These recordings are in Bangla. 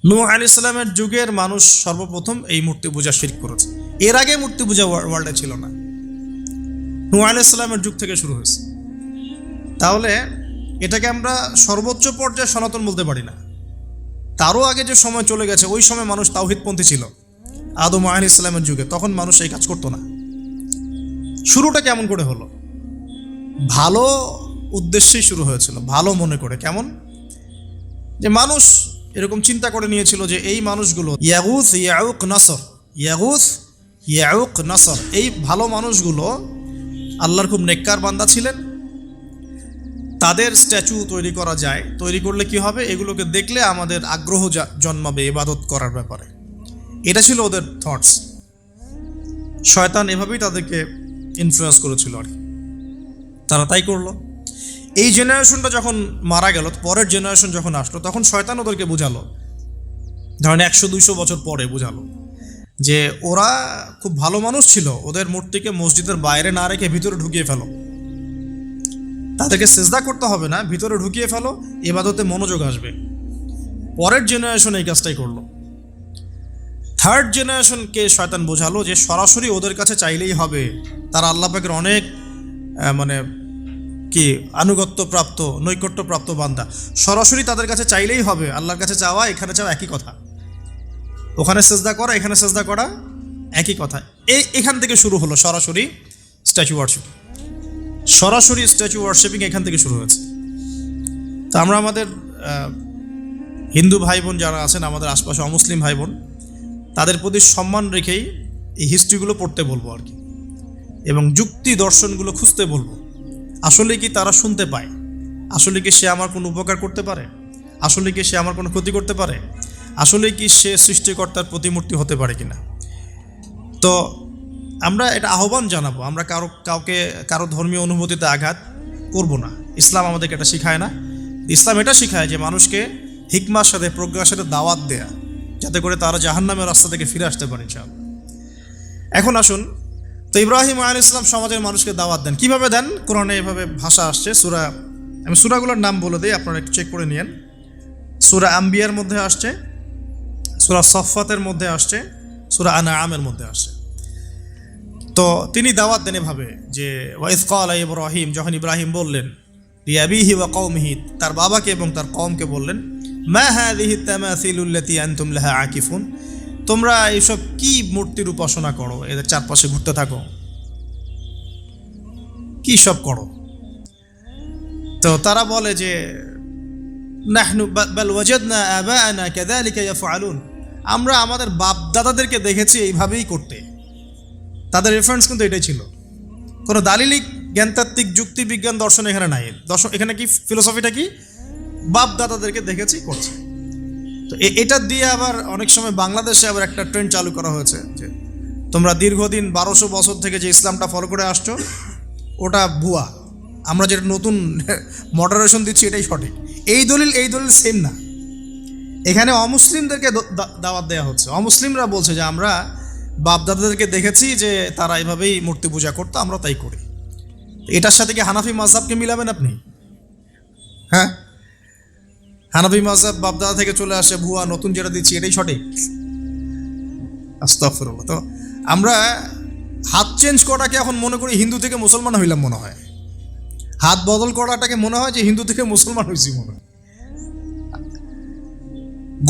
নূহ আলাইহিস সালামের যুগের মানুষ সর্বপ্রথম এই মূর্তি পূজা শিরক করেছে। এর আগে মূর্তি পূজা ওয়ার্ল্ডে ছিল না, নূহ আলাইহিস সালামের যুগ থেকে শুরু হয়েছে। তাহলে এটাকে আমরা সর্বোচ্চ পর্যায়ে সনাতন বলতে পারি না। তারও আগে যে সময় চলে গেছে, ওই সময় মানুষ তাওহীদপন্থী ছিল। আদম আলাইহিস সালামের যুগে তখন মানুষ এই কাজ করতো না। শুরুটা কেমন করে হলো? ভালো উদ্দেশ্যেই শুরু হয়েছিল, ভালো মনে করে। কেমন? যে মানুষ এরকম চিন্তা করে নিয়েছিল যে এই মানুষগুলো ইয়াগুস ইয়াউক নাসর, ইয়াগুস ইয়াউক নাসর, এই ভালো মানুষগুলো আল্লাহর খুব নেককার বান্দা ছিলেন। তাদের স্ট্যাচু তৈরি করা যায়, তৈরি করলে কি হবে? এগুলোকে দেখলে আমাদের আগ্রহ জন্মাবে ইবাদত করার ব্যাপারে। এটা ছিল ওদের থটস। শয়তান এভাবেই তাদেরকে ইনফ্লুয়েন্স করেছিল আর কি। তারা তাই করলো। এই জেনারেশনটা যখন মারা গেল, পরের জেনারেশন যখন আসলো, তখন শয়তান ওদেরকে বুঝালো, ধরেন 100-200 বছর পরে বুঝালো যে ওরা খুব ভালো মানুষ ছিল, ওদের মূর্তিকে মসজিদের বাইরে না রেখে ভিতরে ঢুকিয়ে ফেলো। তাদেরকে সেজদা করতে হবে না, ভিতরে ঢুকিয়ে ফেলো, ইবাদতে মনোযোগ আসবে। পরের জেনারেশন এই কাজটাই করলো। থার্ড জেনারেশনকে শয়তান বোঝালো যে সরাসরি ওদের কাছে চাইলেই হবে। তারা আল্লাহ পাকের অনেক কি আনুগত্য প্রাপ্ত, নৈকট্য প্রাপ্ত বান্দা। সরাসরি তাদের কাছে চাইলেই হবে। আল্লাহর কাছে চাওয়া, এখানে চাওয়া একই কথা। ওখানে সেজদা করা, এখানে সেজদা করা একই কথা। এখান থেকে শুরু হলো সরাসরি স্ট্যাচু ওয়ার্শিপ। সরাসরি স্ট্যাচু ওয়ার্শিপিং এখান থেকে শুরু হয়েছে। তো আমরা আমাদের হিন্দু ভাই বোন যারা আছেন, আমাদের আশপাশে অমুসলিম ভাই বোন, তাদের প্রতি সম্মান রেখেই এই হিস্ট্রিগুলো পড়তে বলবো আর কি, এবং যুক্তি দর্শনগুলো খুঁজতে বলবো। আসলে কি তারা শুনতে পায়? আসলে কি সে আমার কোনো উপকার করতে পারে? আসলে কি সে আমার কোনো ক্ষতি করতে পারে? আসলে কি সে সৃষ্টিকর্তার প্রতিমূর্তি হতে পারে কিনা? তো আমরা এটা আহ্বান জানাবো, আমরা কারো ধর্মীয় অনুভূতিতে আঘাত করব না। ইসলাম আমাদেরকে এটা শিখায় না। ইসলাম এটা শিখায় যে মানুষকে হিকমার সাথে, প্রজ্ঞার সাথে দাওয়াত দেয়া, যাতে করে তারা জাহান্নামের রাস্তা থেকে ফিরে আসতে পারে ইনশাআল্লাহ। এখন আসুন, তো ইব্রাহিম আলাইহিস সালাম সমাজের মানুষকে দাওয়াত দেন। কিভাবে দেন? কোরআনে এভাবে ভাষা আসছে। আমি সূরাগুলোর নাম বলে দিই, আপনারা একটু চেক করে নিয়েন। সূরা আম্বিয়ার মধ্যে আসছে, সূরা সফফাতের মধ্যে আসছে, সূরা আনআমের মধ্যে আসছে। তো তিনি দাওয়াত দেন এভাবে যে ওয়াইজ ক্বালা ইব্রাহিম, যখন ইব্রাহিম বললেন লিআবিহি ওয়া কওমিহি, তার বাবাকে এবং তার কওমকে বললেন, মা হাযিহি তামাসিলুল্লাতী আনতুম লাহা আকিফুন, তোমরা এইসব কি মূর্তির উপাসনা করো, এদের চারপাশে ঘুরতে থাকো, কি সব করো? তো তারা বলে যে নাহনু বাল ওয়াজাদনা আবাআনা কাযালিকা ইয়াফআলুন, আমরা আমাদের বাপ দাদাদেরকে দেখেছি এইভাবেই করতে। তাদের রেফারেন্স কিন্তু এটাই ছিল। কোনো দালিলিক জ্ঞানতাত্ত্বিক যুক্তি বিজ্ঞান দর্শন এখানে নাই। এখানে কি ফিলোসফিটা কি? বাপ দাদাদেরকে দেখেছি করছে। তো এটা দিয়ে আবার অনেক সময় বাংলাদেশে আবার একটা ট্রেন্ড চালু করা হয়েছে যে তোমরা দীর্ঘদিন 1200 বছর থেকে যে ইসলামটা ফলো করে আসছো ওটা ভুয়া, আমরা যেটা নতুন মডারেশন দিচ্ছি এটাই সঠিক। এই দলিল সেম না। এখানে অমুসলিমদেরকে দাওয়াত দেওয়া হচ্ছে। অমুসলিমরা বলছে যে আমরা বাপদাদাদেরকে দেখেছি যে তারা এভাবেই মূর্তি পূজা করতো, আমরা তাই করি। এটার সাথে কি হানাফি মাযহাবকে মিলাবেন আপনি? হ্যাঁ, হানাফি মাযহাব বাপদাদা থেকে চলে আসে, ভুয়া, নতুন যেটা দিচ্ছি এটাই সঠিক। আস্তাগফিরুল্লাহ। তো আমরা হাত চেঞ্জ করাটাকে এখন মনে করি হিন্দু থেকে মুসলমান হইলাম মনে হয়। হাত বদল করাটাকে মনে হয় যে হিন্দু থেকে মুসলমান হয়েছি মনে হয়।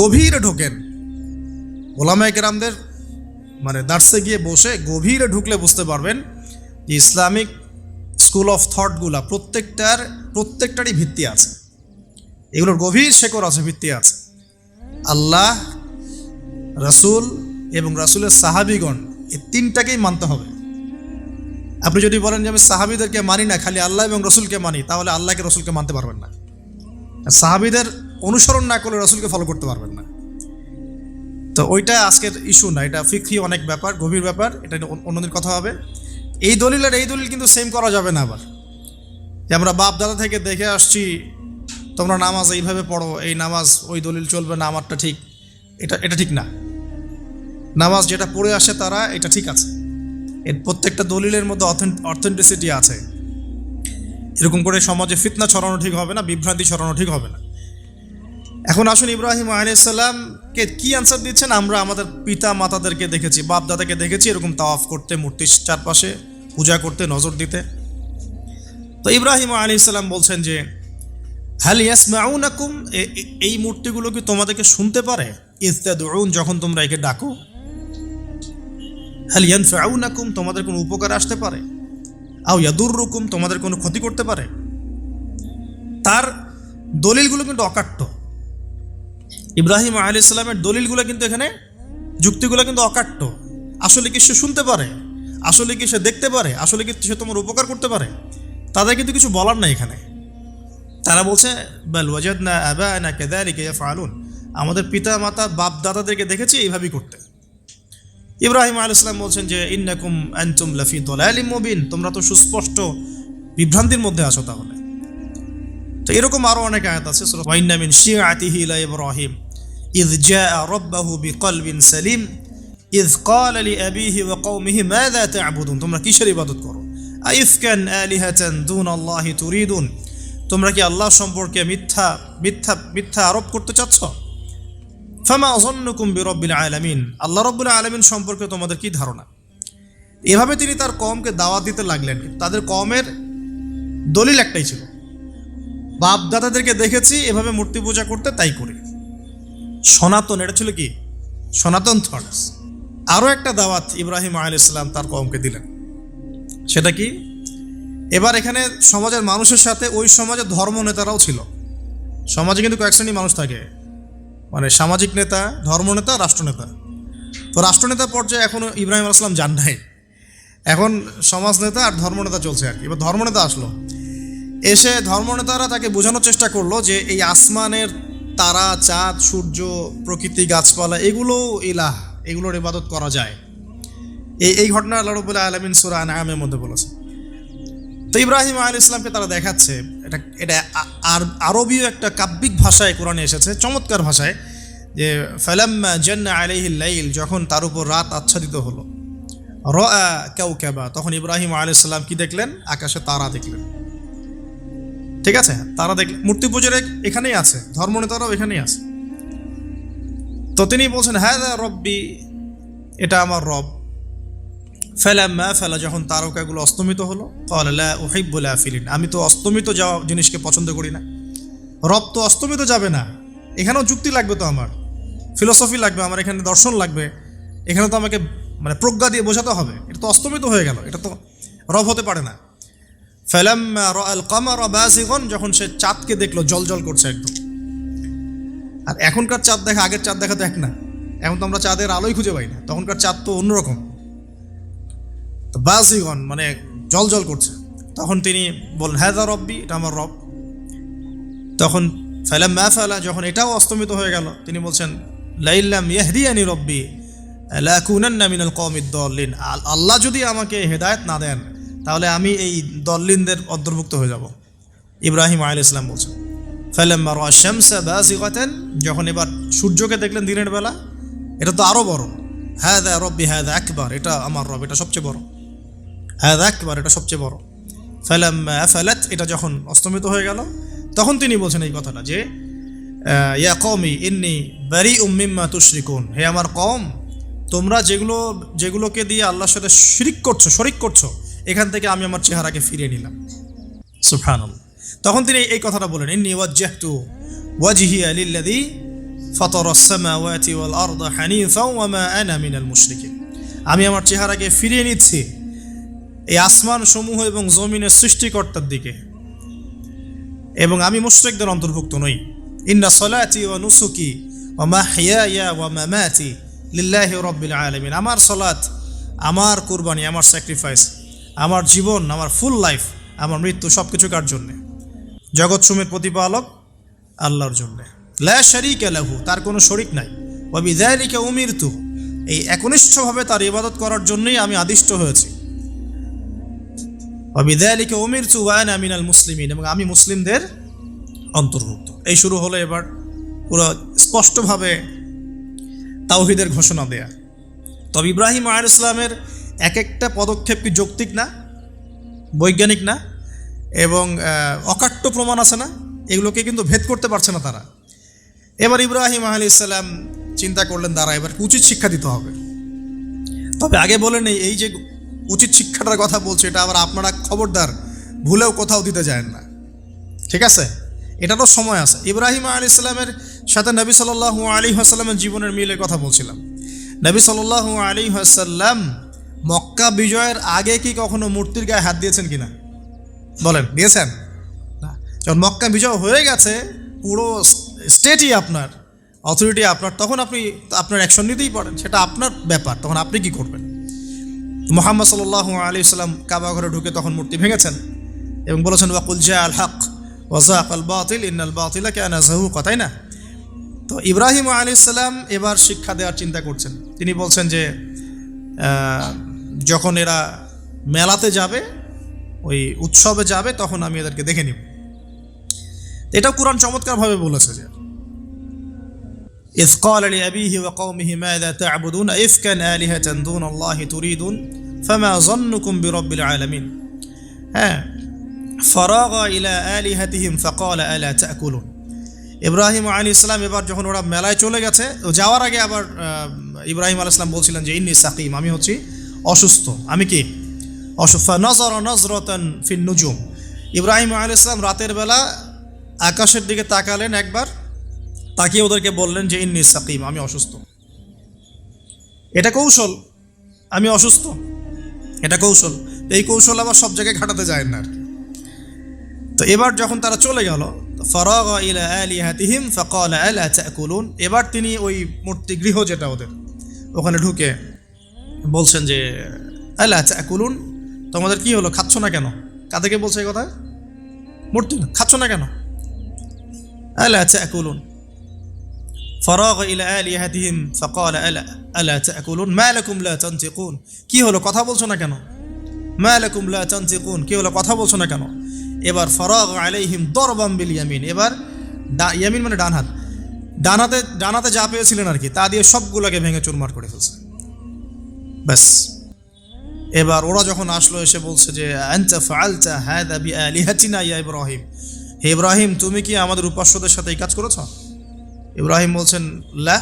গভীরে ঢোকেন, ওলামায়ে কেরামদের দার্সে গিয়ে বসে গভীরে ঢুকলে বুঝতে পারবেন যে ইসলামিক স্কুল অফ থটগুলা প্রত্যেকটারই ভিত্তি আছে। এগুলোর গভীর শেকড় আছে, ভিত্তি আছে। আল্লাহ, রাসূল এবং রাসূলের সাহাবীগণ, এই তিনটাকেই মানতে হবে। আপনি যদি বলেন যে আমি সাহাবীদেরকে মানি না, খালি আল্লাহ এবং রসুলকে মানি, তাহলে আল্লাহকে রসুলকে মানতে পারবেন না। সাহাবীদের অনুসরণ না করলে রসুলকে ফলো করতে পারবেন না। তো ওইটা আজকের ইস্যু না, এটা ফিকহি অনেক ব্যাপার, গভীর ব্যাপার, এটা অন্যদিন কথা হবে। এই দলিল কিন্তু সেম করা যাবে না। আবার যে আমরা বাপ দাদা থেকে দেখে আসছি, তোমরা নামাজ এইভাবে পড়ো, এই নামাজ ওই দলিল চলবে না, আমারটা ঠিক, এটা ঠিক না। নামাজ যেটা পড়ে আসে তারা, এটা ঠিক আছে। এর প্রত্যেকটা দলিলের মধ্যে অথেন্টিসিটি আছে। এরকম করে সমাজে ফিতনা ছড়ানো ঠিক হবে না, বিভ্রান্তি ছড়ানো ঠিক হবে না। এখন আসুন, ইব্রাহিম আলাইহিস সালাম কি অ্যান্সার দিচ্ছেন? আমরা আমাদের পিতা মাতাদেরকে দেখেছি, বাপ দাদাকে দেখেছি এরকম তাওয়াফ করতে, মূর্তির চারপাশে পূজা করতে, নজর দিতে। তো ইব্রাহিম আলাইহিস সালাম বলছেন যে হাল ইয়াসমাউনাকুম, এই মূর্তিগুলো কি তোমাদেরকে শুনতে পারে? ইয তাদউন, যখন তোমরা একে ডাকো। হাল ইয়ানফাউনাকুম, তোমাদের কোনো উপকার আসতে পারে? আও ইয়াদুররুকুম, তোমাদের কোনো ক্ষতি করতে পারে? তার দলিলগুলো কিন্তু অকাট্য। ইব্রাহিম আলাইহিস সালামের দলিলগুলো কিন্তু এখানে, যুক্তিগুলো কিন্তু অকাট্য। আসলে কি সে শুনতে পারে? আসলে কি সে দেখতে পারে? আসলে কি সে তোমার উপকার করতে পারে? তাদের কিন্তু কিছু বলার নাই এখানে। তারা বলছে বাল ওয়াজাদনা আবানা কাযালিকা ইয়াফআলুন, আমাদের পিতা মাতা বাপ দাদাদেরকে দেখেছি এইভাবেই করতে। ইব্রাহিম আলাইহিস সালাম বলছেন যে ইন্নাকুম আনতুম লাফি দালালিম মুবিন, তোমরা তো সুস্পষ্ট বিভ্রান্তির মধ্যে আছো তাহলে। তো এরকম আরো অনেক আয়াত আছে সূরা ওয়া ইন্না মিন শিআতিহি লা ইব্রাহিম ইয জাআ রাব্বাহু বিকলবিন সালিম ইয ক্বালা লিআবিহি ওয়া কওমিহি মাযা তা'বুদুন, তোমরা কিসের ইবাদত করো? আইফকান আলিহাতান দুনাল্লাহি তুরিদুন, তোমরা কি আল্লাহ সম্পর্কে মিথ্যা মিথ্যা মিথ্যা আরোপ করতে চাচ্ছ? ফামা যন্নুকুম বিরাব্বিল আলামিন, আল্লাহ রাব্বুল আলামিন সম্পর্কে তোমাদের কি ধারণা? এভাবে তিনি তার কওমকে দাওয়াত দিতে লাগলেন। তাদের কওমের দলিল একটাই ছিল, বাপ দাদাদেরকে দেখেছি এভাবে মূর্তি পূজা করতে, তাই করি। সনাতন, এটা ছিল কি সনাতন থটস। আরও একটা দাওয়াত ইব্রাহিম আলাইহিস সালাম তার কওমকে দিলেন, সেটা কি? এবার এখানে সমাজের মানুষের সাথে ওই সমাজের ধর্ম নেতারাও ছিল। সমাজে কিন্তু কয়েক শ্রেণীর মানুষ থাকে, মানে সামাজিক নেতা, ধর্মনেতা, রাষ্ট্রনেতা। তো রাষ্ট্রনেতা পর্যায়ে এখনও ইব্রাহিম আলাইহিস সালাম যান নাই, এখন সমাজ নেতা আর ধর্মনেতা চলছে আর কি। এবার ধর্মনেতা আসলো, এসে ধর্মনেতারা তাকে বোঝানোর চেষ্টা করলো যে এই আসমানের তারা, চাঁদ, সূর্য, প্রকৃতি, গাছপালা, এগুলো ইলাহ, এগুলোর ইবাদত করা যায়। এই ঘটনা আল্লাহ রাব্বুল আলামিন সূরা আনআমের মধ্যে বলেছে। তো ইব্রাহিম আলাইহিস সালামকে তারা দেখাচ্ছে, এটা আরবীয় একটা কাব্যিক ভাষায় কোরআনে এসেছে, চমৎকার ভাষায়, যে ফালাম্মা জান্না আলাইহিল লাইল, যখন তার উপর রাত আচ্ছাদিত হলো, রাআ কাওকাবা, তখন ইব্রাহিম আলাইহিস সালাম কি দেখলেন? আকাশে তারা দেখলেন। ঠিক আছে, তারা দেখলেন। মূর্তি পূজার এখানেই আছে, ধর্মনেতারাও এখানেই আছে। তো তিনি বলছেন হাযা রব্বি, এটা আমার রব। ফালাম্মা ফালা, যখন তারকাগুলো অস্তমিত হলো, ক্বালা লা উহিব্বুল আফিলিন, আমি তো অস্তমিত যাওয়া জিনিসকে পছন্দ করি না। রব তো অস্তমিত যাবে না, এখানেও যুক্তি লাগবে, তো আমার ফিলোসফি লাগবে, আমার এখানে দর্শন লাগবে, এখানে তো আমাকে মানে প্রজ্ঞা দিয়ে বোঝাতে হবে। এটা তো অস্তমিত হয়ে গেল, এটা তো রব হতে পারে না। ফালাম্মা রাআল কামারা বাযিগান, যখন সে চাঁদকে দেখলো জলজল করছে একদম। আর এখনকার চাঁদ দেখা আগের চাঁদ দেখা তো এক না, এখন তো আমরা চাঁদের আলোই খুঁজে পাই না, তখনকার চাঁদ তো অন্যরকম। তো বাযিগান মানে জলজল করছে, তখন তিনি বলেন হাযা রব্বি, এটা আমার রব। তখন ফালাম্মা ফালা, যখন এটাও অস্তমিত হয়ে গেল, তিনি বলছেন লাইল্লাম ইয়াহদিয়ানি রব্বি লাকুনান্না মিনাল কওমিদ দাল্লিন, আল্লাহ যদি আমাকে হেদায়েত না দেন তাহলে আমি এই দল্লিনদের অন্তর্ভুক্ত হয়ে যাব। ইব্রাহিম আলাইহিস সালাম বলছেন ফালাম্মা রাআ শামসা বাযিগাতান, যখন এবার সূর্যকে দেখলেন দিনের বেলা, এটা তো আরো বড়। হাযা রব্বি হাযা আকবার, এটা আমার রব, এটা সবচেয়ে বড়। হাযা আকবার, এটা সবচেয়ে বড়। ফালাম্মা আফালাত, এটা যখন অস্তমিত হয়ে গেল, তখন তিনি বলছেন এই কথাটা যে ইয়া কওমি ইন্নী বারিউম মিম্মা তুশরিকুন, হে আমার কওম, তোমরা যেগুলোকে দিয়ে আল্লাহর সাথে শরিক করছো, এখান থেকে আমি আমার চেহারাকে ফিরিয়ে নিলাম। সুবহানাল্লাহ। তখন তিনি এই কথাটা বলেন ইন্নী ওয়াজ্জাহতু ওয়াজহিয়া লিল্লাযী ফাতারাস সামাওয়াতি ওয়াল আরদা হানিফাও ওয়া মা আনা মিনাল মুশরিকিন, আমি আমার চেহারাকে ফিরিয়ে নিচ্ছি এই আসমান সমূহ এবং জমিনের সৃষ্টিকর্তার দিকে, এবং আমি মুশরিকদের অন্তর্ভুক্ত নই। ইন্না সলাতি ওয়া নুসুকি ওয়া মাহইয়ায়া ওয়া মামাতি লিল্লাহি রাব্বিল আলামিন, আমার সালাত, আমার কুরবানি, আমার স্যাক্রিফাইস, আমার জীবন, আমার ফুল লাইফ, আমার মৃত্যু, সব কিছু কার জন্যে? জগৎসমূহের প্রতিপালক আল্লাহর জন্যে। লা শারীকা লাহু, তার কোনো শরিক নাই। ওয়া বিযালিকা উমিরতু, এই একনিষ্ঠভাবে তার ইবাদত করার জন্যই আমি আদিষ্ট হয়েছি। ওয়া বিযালিকা উমিরতু ওয়া আনা মিনাল মুসলিমিন, এবং আমি মুসলিমদের অন্তর্ভুক্ত। এই শুরু হলো এবার পুরো স্পষ্টভাবে তাওহীদের ঘোষণা দেয়া। তবে ইব্রাহিম আলাইহিস সালামের এক একটা পদক্ষেপ কি যৌক্তিক না, বৈজ্ঞানিক না, এবং অকাট্য প্রমাণ আছে না, এগুলোকে কিন্তু ভেদ করতে পারছে না তারা। এবার ইব্রাহিম আলাইহিস সালাম চিন্তা করলেন দাঁড়া এবার উচিত শিক্ষা দিতে হবে। তবে আগে বলে নেই, এই যে উচিত শিক্ষাটার কথা বলছে এটা আবার আপনারা খবরদার ভুলেও কোথাও দিতে যায় না, ঠিক আছে? এটারও সময় আছে। ইব্রাহিম আলাইহিস সালামের সাথে নবী সাল্লাল্লাহু আলাইহি ওয়াসাল্লামের জীবনের মিলের কথা বলছিলাম। নবী সাল্লাল্লাহু আলাইহি ওয়াসাল্লাম মক্কা বিজয়ের আগে কি কখনো মূর্তির গায়ে হাত দিয়েছেন কিনা বলেন? দিয়েছেন না। যখন মক্কা বিজয় হয়ে গেছে, পুরো স্টেটই আপনার, অথরিটি আপনার, তখন আপনি আপনার অ্যাকশন নিতেই পারেন, সেটা আপনার ব্যাপার, তখন আপনি কি করবেন। মুহাম্মদ সাল্লাল্লাহু আলাইহি ওয়াসাল্লাম কাবা ঘরে ঢুকে তখন মূর্তি ভেঙেছেন এবং বলেছেন ওয়াকুল জা আল হক ওয়াজাকাল বাতিল ইন্নাল বাতিলা কানা যাহুকা, তাই না? তো ইব্রাহিম আলাইহিস সালাম এবার শিক্ষা দেওয়ার চিন্তা করছেন। তিনি বলছেন যে যখন এরা মেলাতে যাবে, ওই উৎসবে যাবে, তখন আমি এদেরকে দেখে নিব। এটাও কুরআন চমৎকারভাবে বলেছে যে إذ قال لأبيه وقومه ماذا تعبدون إفكا آلهة دون الله تريدون فما ظنكم برب العالمين فراغ إلى آلهتهم فقال ألا تأكلون। ইব্রাহিম আলাইহিস সালাম এবার যখন ওরা মেলায় চলে গেছে, যাওয়ার আগে আবার ইব্রাহিম আলাইহিস সালাম বলছিলেন যে ইন্নী সাকিম, আমি হচ্ছি অসুস্থ। আমি কি অসুস্থ? নজরা নজরাতান ফিন নুজুম। ইব্রাহিম আলাইহিস সালাম রাতের বেলা আকাশের দিকে তাকালেন একবার, তাকিয়ে ওদেরকে বললেন যে ইন্নী সাকিম, আমি অসুস্থ। এটা কৌশল, আমি অসুস্থ, এটা কৌশল। এই কৌশল আবার সব জায়গায় খাটাতে যায় না। তো এবার যখন তারা চলে গেল, ফারাগা ইলা আলিহাতিহিম ফাকালা আলা তাকুলুন, এবার তিনি ওই মূর্তি গৃহ যেটা ওদের, ওখানে ঢুকে বলছেন যে আলা তাকুলুন, তোমাদের কি হলো, খাচ্ছ না কেন? কাদেরকে বলছে এই কথা? মূর্তি, খাচ্ছ না কেন? আলা তাকুলুন। ফারাগা ইলা আলিহাতিহিম ফাকালা আলা তাকুলুন মা লাকুম লা তানতিকুন, কি হলো, কথা বলছো না কেন? মা লাকুম লা তানতিকুন, কি হলো, কথা বলছো না কেন? এবার ফারাগ আলাইহিম দরবাম বিল ইয়ামিন, এবার ইয়ামিন মানে ডান হাত, ডানাতে যা পেয়েছিলেন আর কি, তা দিয়ে সবগুলোকে ভেঙে চুরমার করে ফেলছে। ব্যাস, এবার ওরা যখন আসলো এসে বলছে যে আনতা ফাআলতা হাযা বিআলিহাতিনা ইয়া ইব্রাহিম, হে ইব্রাহিম তুমি কি আমাদের উপাস্যদের সাথে এই কাজ করেছ? ইব্রাহিম বলছেন লা,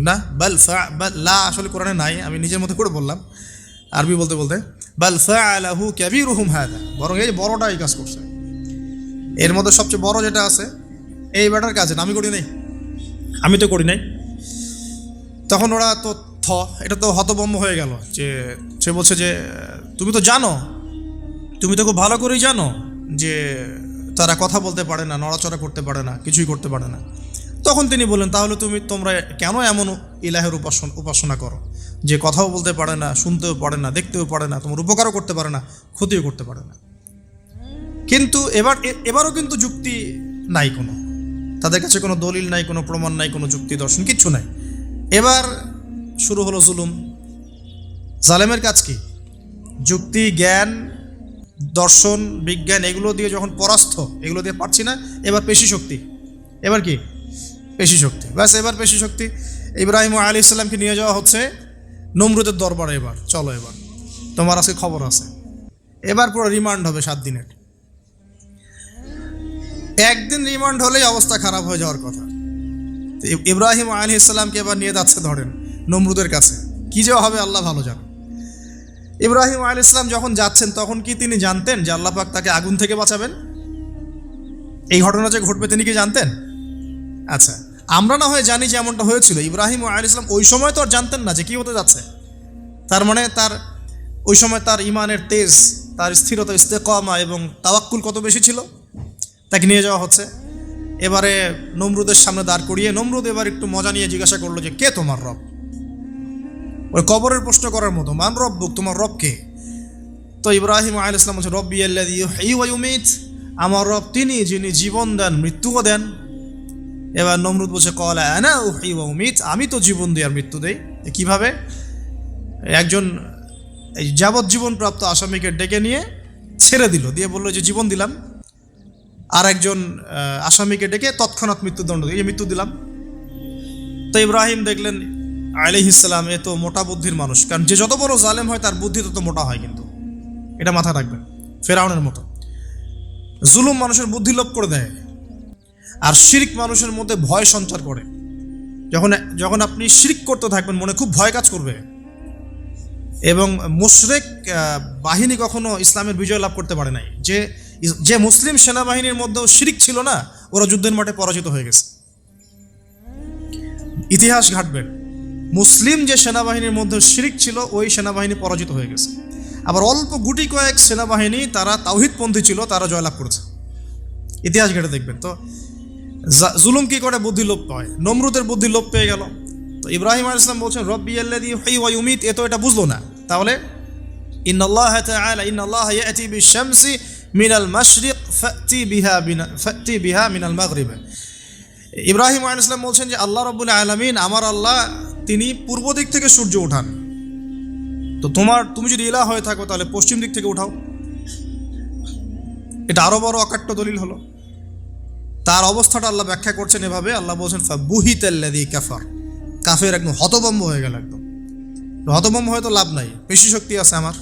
না, বাল লা আসলে কোরআনে নাই, আমি নিজের মতো করে বললাম আরবি বলতে বলতে। বাল ফাআলাহু কাবীরুহুম হাযা, বরং এই বড়টা এই কাজ করছে। এর মধ্যে সবচেয়ে বড় যেটা আছে এই ব্যাটার কাজে, আমি করি নাই, আমি তো করি নাই। তখন ওরা তো এটা তো হতভম্ব হয়ে গেল, যে সে বলছে যে তুমি তো জানো, তুমি তো খুব ভালো করেই জানো যে তারা কথা বলতে পারে না, নড়াচড়া করতে পারে না, কিছুই করতে পারে না। তখন তিনি বললেন তাহলে তোমরা কেন এমন ইলাহের উপাসনা করো যে কথাও বলতে পারে না, শুনতেও পারে না, দেখতেও পারে না, তোমার উপকারও করতে পারে না, ক্ষতিও করতে পারে না। কিন্তু এবারও কিন্তু যুক্তি নাই, কোনো তাদের কাছে কোনো দলিল নাই, কোনো প্রমাণ নাই, কোনো যুক্তি দর্শন কিচ্ছু নাই। এবার শুরু হলো জুলুম। জালেমের কাজ কি? যুক্তি, জ্ঞান, দর্শন, বিজ্ঞান এগুলো দিয়ে যখন পরাস্ত, এগুলো দিয়ে পারছি না, এবার পেশি শক্তি। এবার কি? পেশি শক্তি। ব্যাস, এবার পেশি শক্তি। ইব্রাহিম আলাইহিস সালামকে নিয়ে যাওয়া হচ্ছে নমরুদের দরবারে। এবার চলো, এবার তোমার আজকে খবর আছে। এবার পুরো রিমান্ড হবে 7 দিনের। একদিন রিমান্ড হলেই অবস্থা খারাপ হয়ে যাওয়ার কথা। ইব্রাহিম আলাইহিস সালামকে এবার নিয়ে যাচ্ছে ধরেন নমরুদের কাছে, কি যে হবে আল্লাহ ভালো জানেন। ইব্রাহিম আলাইহিস সালাম যখন যাচ্ছেন তখন কি তিনি জানতেন যে আল্লাহ পাক তাকে আগুন থেকে বাঁচাবেন? এই ঘটনা যে ঘটবে তিনি কি জানতেন? আচ্ছা, আমরা না হয় জানি যে এমনটা হয়েছিল, ইব্রাহিম আলাইহিস সালাম ওই সময় তো আর জানতেন না যে কি হতে যাচ্ছে। তার মানে তার ওই সময় তার ইমানের তেজ, তার স্থিরতা, ইস্তেকামা এবং তাওয়াক্কুল কত বেশি ছিল। তাকে নিয়ে যাওয়া হচ্ছে। এবারে নমরুদের সামনে দাঁড় করিয়ে নমরুদ এবার একটু মজা নিয়ে জিজ্ঞাসা করলো যে কে তোমার রব? ওই কবরের প্রশ্ন করার মতো, মান রব্বুক, তোমার রব কে? তো ইব্রাহিম আলাইহিস সালাম বলছে রব্বি আল্লাযী ইউহয়ী ওয়া ইউমীত, আমার রব তিনি যিনি জীবন দেন মৃত্যুও দেন। এবার নমরুদ বলছে ক্বালা আনা উহয়ী ওয়া উমীত, আমি তো জীবন দিই আর মৃত্যু দেই। কিভাবে? একজন এই যাবজ্জীবন প্রাপ্ত আসামিকে ডেকে নিয়ে ছেড়ে দিল, দিয়ে বললো যে জীবন দিলাম। আর একজন আসামিকে ডেকে তৎক্ষণাৎ মৃত্যুদণ্ড দিয়ে মৃত্যু দিলাম। তো ইব্রাহিম দেখলেন আলাইহিস সালাম এ তো মোটা বুদ্ধির মানুষ, কারণ যে যত বড় জালেম হয় তার বুদ্ধি তত মোটা হয়, কিন্তু এটা মাথায় রাখবেন। ফেরাউনের মতো জুলুম মানুষের বুদ্ধি লোপ করে দেয়, আর শিরক মানুষের মধ্যে ভয় সঞ্চার করে। যখন যখন আপনি শিরক করতে থাকবেন, মনে খুব ভয় কাজ করবে, এবং মুশরিক বাহিনী কখনো ইসলামের বিজয় লাভ করতে পারে নাই। যে মুসলিম সেনাবাহিনীর মধ্যেও শিরক ছিল না, ওরা যুদ্ধের মাঠে পরাজিত হয়ে গেছে। ইতিহাস ঘাটবেন, মুসলিম যে সেনাবাহিনীর মধ্যে শিরক ছিল, ওই সেনাবাহিনী পরাজিত হয়ে গেছে। আবার অল্প গুটি কয়েক সেনাবাহিনী তারা তাওহীদপন্থী ছিল, তারা জয়লাভ করেছে। ইতিহাস ঘেটে দেখবেন। তো জুলুম কি করে? বুদ্ধি লোপ পায়। নমরুদের বুদ্ধি লোপ পেয়ে গেল। তো ইব্রাহিম আলাইহিস সালাম বলছেন রব্বি আল্লাযী ইউহয়ী ওয়া ইউমীত, এ তো এটা বুঝলো না। তাহলে ইন্নাল্লাহা তাআলা ইন্নাল্লাহা ইয়াতি বিশ-শামসি মিনাল মাশরিক ফাতি বিহা মিনাল মাগরিব। ইব্রাহিম আলাইহিস সালাম বলছেন যে আল্লাহ রাব্বুল আলামিন, আমার আল্লাহ, তিনি পূর্ব দিক থেকে সূর্য ওঠান। তো তুমি যদি ইলাহ হয়ে থাকো, তাহলে পশ্চিম দিক থেকে উঠাও। এটা আরো বড় অকাট্য দলিল হলো। তার অবস্থাটা আল্লাহ ব্যাখ্যা করছেন এভাবে। আল্লাহ বলছেন ফাবুহিতাল্লাযী কাফার, কাফের একদম হতভম্ব হয়ে গেল। একদম হতভম্ব হয়ে তো লাভ নাই। বেশি শক্তি আছে আমার,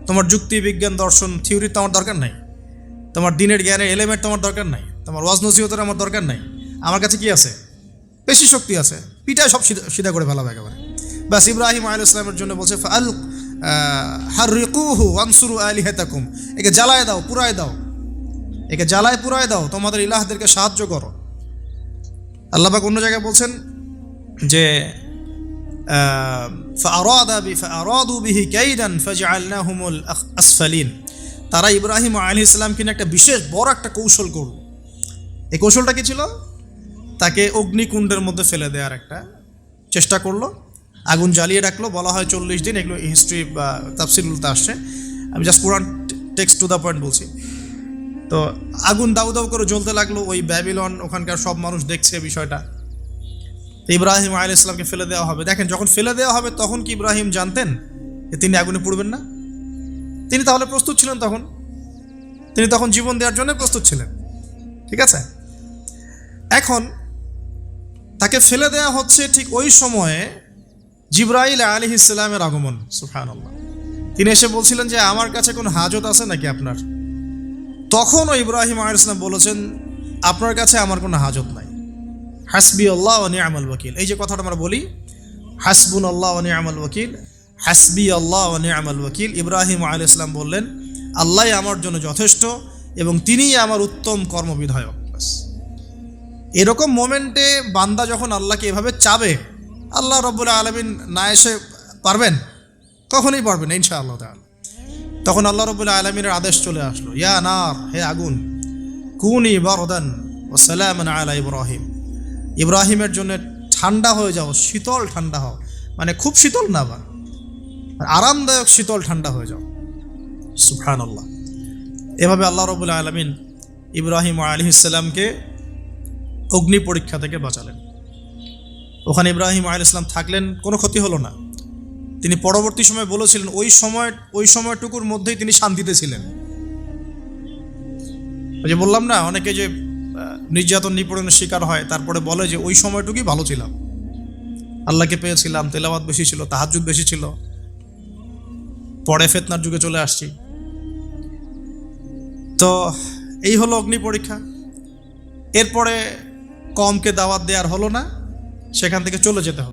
তোমার যুক্তি, বিজ্ঞান, দর্শন, থিওরি তো আমার দরকার নাই, তোমার দিনের জ্ঞানের এলিমেন্ট তোমার দরকার নাই, তোমার ওয়াজ নসিহতের আমার দরকার নাই। আমার কাছে কি আছে? বেশি শক্তি আছে, পিঠায় সব সিধা করে ফেলাবে একেবারে। বাস ইব্রাহিম আলাইহিস সালামের জন্য বলছে ফাআল হাররিকুহু ওয়ানসুরু আলিহাতাকুম, একে জ্বালায় দাও, পুরায় দাও, একে জ্বালায় পুরায় দাও, তোমাদের ইলাহদেরকে সাহায্য করো। আল্লাহ পাক অন্য জায়গায় বলছেন যে ফাআরাদু বিহি কাইদান ফাজআলনাহুমুল আসফালিন, তারা ইব্রাহিম আলাইহিস সালাম কিনা একটা বিশেষ বড় একটা কৌশল করল। এই কৌশলটা কি ছিল? তাকে অগ্নিকুণ্ডের মধ্যে ফেলে দেওয়ার একটা চেষ্টা করলো, আগুন জ্বালিয়ে রাখলো। বলা হয় 40 দিন, এগুলো হিস্ট্রি বা তাফসীরগুলোতে আসছে, আমি just Quran text to the point বলছি। তো আগুন দাউ দাউ করে জ্বলতে লাগলো, ওই ব্যাবিলন, ওখানকার সব মানুষ দেখছে বিষয়টা। ইব্রাহিম আলাইহিস সালামকে ফেলে দেওয়া হবে। দেখেন, যখন ফেলে দেওয়া হবে তখন কি ইব্রাহিম জানতেন যে তিনি আগুনে পুড়বেন না? তিনি তাহলে প্রস্তুত ছিলেন, তিনি তখন জীবন দেওয়ার জন্য প্রস্তুত ছিলেন। ঠিক আছে, এখন তাকে ফেলে দেওয়া হচ্ছে। ঠিক ওই সময়ে জিবরাইল আলাইহিস সালামের আগমন। সুবহানাল্লাহ। তিনি এসে বলছিলেন যে আমার কাছে কোনো হাজত আছে নাকি আপনার? তখনও ইব্রাহিম আলাইহিস সালাম বলেছেন আপনার কাছে আমার কোনো হাজত নাই। হাসবি আল্লাহ ওয়া নি'মাল ওয়াকিল, এই যে কথাটা আমরা বলি, হাসবুনাল্লাহ ওয়া নি'মাল ওয়াকিল, হাসবি আল্লাহ ওয়া নি'মাল ওয়াকিল। ইব্রাহিম আলাইহিস সালাম বললেন আল্লাহই আমার জন্য যথেষ্ট এবং তিনিই আমার উত্তম কর্মবিধায়ক। এরকম মোমেন্টে বান্দা যখন আল্লাহকে এভাবে চাবে, আল্লাহ রাব্বুল আলামিন না এসে পারবেন? কখনোই পারবেন না ইনশাআল্লাহ তাআলা। তখন আল্লাহ রাব্বুল আলামিনের আদেশ চলে আসলো, ইয়া নার, হে আগুন, কুনি বারদান ওয়া সালামান আলা ইব্রাহিম, ইব্রাহিমের জন্য ঠান্ডা হয়ে যাও, শীতল ঠান্ডা হও, মানে খুব শীতল না, বা আরামদায়ক শীতল ঠান্ডা হয়ে যাও। সুবহানাল্লাহ। এভাবে আল্লাহ রাব্বুল আলামিন ইব্রাহিম আলাইহিস সালামকে অগ্নি পরীক্ষা থেকে বাঁচালেন। ওখানে ইব্রাহিম আলাইহিস সালাম থাকলেন, কোনো ক্ষতি হলো না। তিনি পরবর্তী সময় বলেছিলেন ওই সময়টুকুর মধ্যেই তিনি শান্তিতে ছিলেন। ওই যে বললাম না, অনেকে যে নির্যাতন নিপীড়নের শিকার হয়, তারপরে বলে যে ওই সময়টুকুই ভালো ছিলাম, আল্লাহকে পেয়েছিলাম, তেলাওয়াত বেশি ছিল, তাহাজ্জুদ বেশি ছিল, পরে ফিতনার যুগে চলে আসছি। তো এই হলো অগ্নি পরীক্ষা। এরপরে কমকে দাওয়াত দেওয়ার হলো না, সেখান থেকে চলে যেতে হবে।